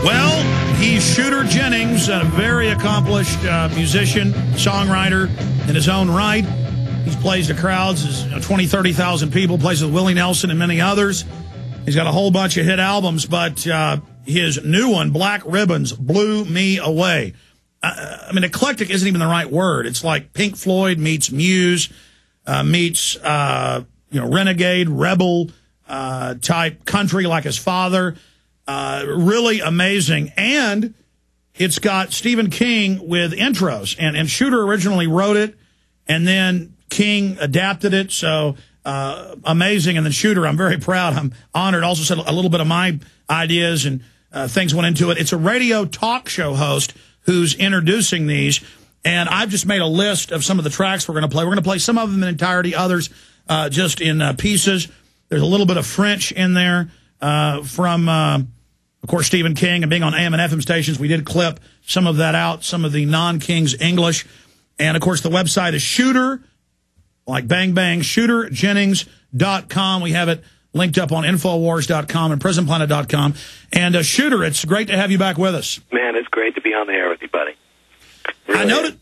Well, he's Shooter Jennings, a very accomplished musician, songwriter in his own right. He plays to crowds, 20, 30,000 people, plays with Willie Nelson and many others. He's got a whole bunch of hit albums, but his new one, Black Ribbons, blew me away. I mean, eclectic isn't even the right word. It's like Pink Floyd meets Muse, meets renegade, rebel type country like his father. Really amazing. And it's got Stephen King with intros. And Shooter originally wrote it, and then King adapted it. So amazing. And then Shooter, I'm very proud. I'm honored. Also said a little bit of my ideas and things went into it. It's a radio talk show host who's introducing these. And I've just made a list of some of the tracks we're going to play. We're going to play some of them in entirety, others just in pieces. There's a little bit of French in there from, of course, Stephen King. And being on AM and FM stations, we did clip some of that out, some of the non-King's English. And, of course, the website is Shooter, like Bang Bang, ShooterJennings.com. We have it linked up on Infowars.com and PrisonPlanet.com. And, Shooter, it's great to have you back with us. Man, it's great to be on the air with you, buddy. Really.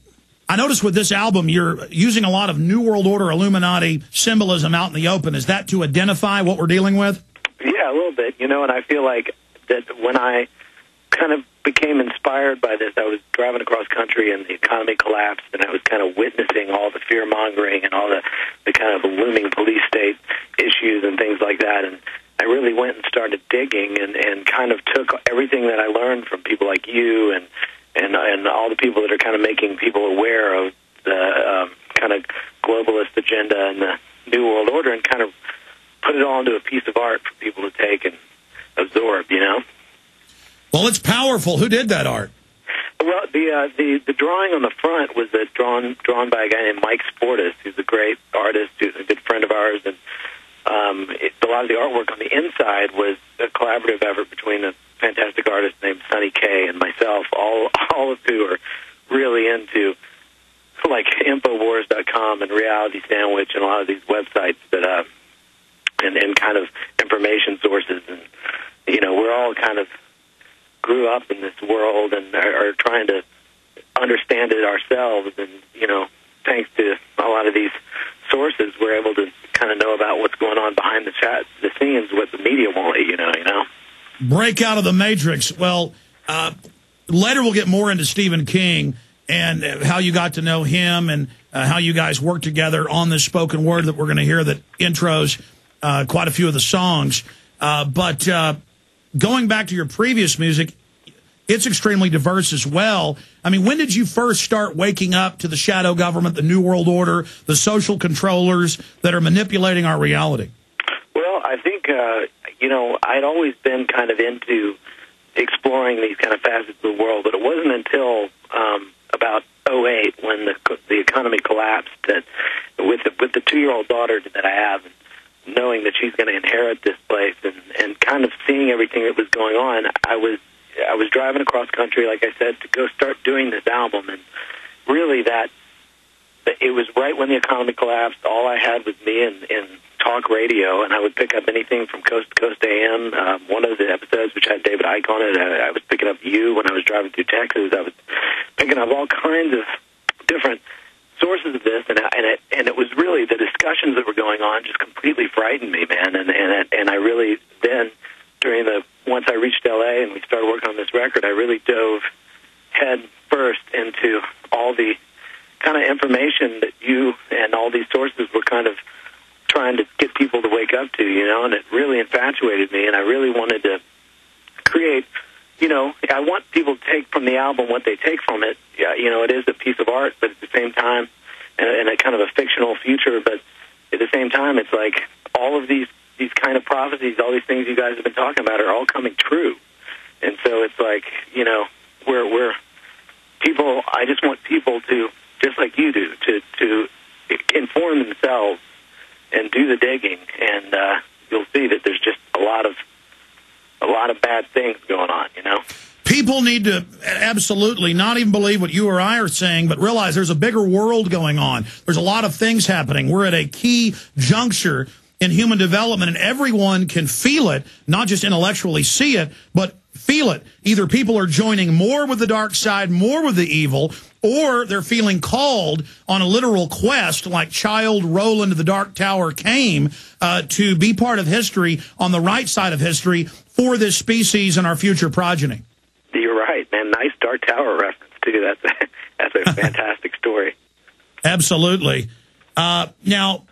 I noticed with this album, you're using a lot of New World Order Illuminati symbolism out in the open. Is that to identify what we're dealing with? Yeah, a little bit, and I feel like that when I kind of became inspired by this, I was driving across country and the economy collapsed, and I was kind of witnessing all the fear-mongering and all the kind of looming police state issues and things like that, and I really went and started digging and kind of took everything that I learned from people like you and all the people that are kind of making people aware of the kind of globalist agenda and the New World Order and kind of put it all into a piece of art for people to take and absorb, Well, it's powerful. Who did that art? Well, the drawing on the front was drawn by a guy named Mike Sportis, who's a great artist, who's a good friend of ours, and a lot of the artwork on the inside was a collaborative effort between a fantastic artist named Sonny Kay and myself, all of who are really into like Infowars.com and Reality Sandwich and a lot of these websites that and kind of information sources, and we're all kind of grew up in this world and are trying to understand it ourselves, and thanks to a lot of these sources, we're able to kind of know about what's going on behind the scenes, what the media won't let you know. Break out of the Matrix. Well, later we'll get more into Stephen King and how you got to know him and how you guys work together on this spoken word that we're going to hear that intros quite a few of the songs. But going back to your previous music, it's extremely diverse as well. I mean, when did you first start waking up to the shadow government, the New World Order, the social controllers that are manipulating our reality? Well, I think, I'd always been kind of into exploring these kind of facets of the world, but it wasn't until about 2008 when the economy collapsed that with the 2-year-old daughter that I have, knowing that she's going to inherit this place and kind of seeing everything that was going on, I was driving across country, like I said, to go start doing this album, and really that it was right when the economy collapsed. All I had was me and talk radio, and I would pick up anything from Coast to Coast AM. One of the episodes, which had David Icke on it, I was picking up you when I was driving through Texas. I was picking up all kinds of different sources of this, and it was really the discussions that were going on just completely frightened me, man. And I really then once I reached LA and we started working on this record, I really dove head first into all the kind of information that you and all these sources were kind of trying to get people to wake up to, and it really infatuated me, and I really wanted to create, I want people to take from the album what they take from it. Yeah, it is a piece of art, but at the same time, and a kind of a fictional future, but at the same time, it's like all of these kind of prophecies, all these things you guys have been talking about are all coming true. And so it's like, we're people, I just want people to, just like you do, to inform themselves and do the digging, and you'll see that there's just a lot of bad things going on, People need to absolutely not even believe what you or I are saying, but realize there's a bigger world going on. There's a lot of things happening. We're at a key juncture in human development, and everyone can feel it, not just intellectually see it, but feel it. Either people are joining more with the dark side, more with the evil, or they're feeling called on a literal quest like child Roland the Dark Tower came to be part of history on the right side of history for this species and our future progeny. You're right, man. Nice Dark Tower reference, too. That's a fantastic story. Absolutely. Now,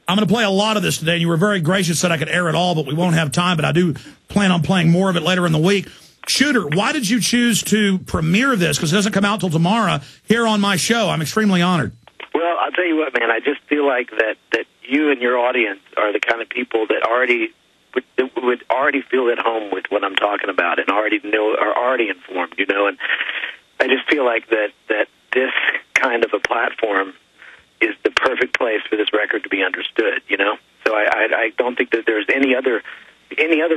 I'm going to play a lot of this today, and you were very gracious that I could air it all, but we won't have time, but I do plan on playing more of it later in the week. Shooter, why did you choose to premiere this? Because it doesn't come out till tomorrow here on my show. I'm extremely honored. Well, I'll tell you what, man. I just feel like that you and your audience are the kind of people that would already feel at home with what I'm talking about and already know, are already informed, you know. And I just feel like that this kind of a platform is the perfect place for this record to be understood, you know. So I don't think that there's any other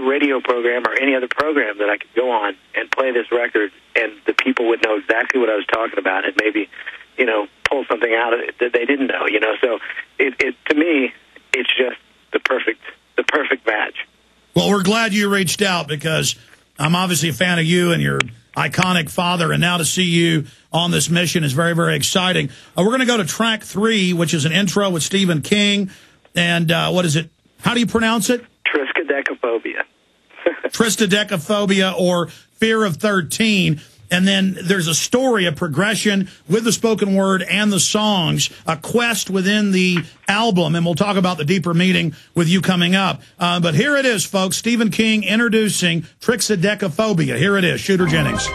radio program or any other program that I could go on and play this record and the people would know exactly what I was talking about and maybe, you know, pull something out of it that they didn't know, you know. So it to me, it's just the perfect match. Well, we're glad you reached out because I'm obviously a fan of you and your iconic father, and now to see you on this mission is very, very exciting. We're going to go to track 3, which is an intro with Stephen King. And what is it? How do you pronounce it? Triskaidekaphobia. Triskaidekaphobia, or Fear of 13. And then there's a story, a progression with the spoken word and the songs, a quest within the album. And we'll talk about the deeper meaning with you coming up. But here it is, folks. Stephen King introducing Triskaidekaphobia. Here it is. Shooter Jennings.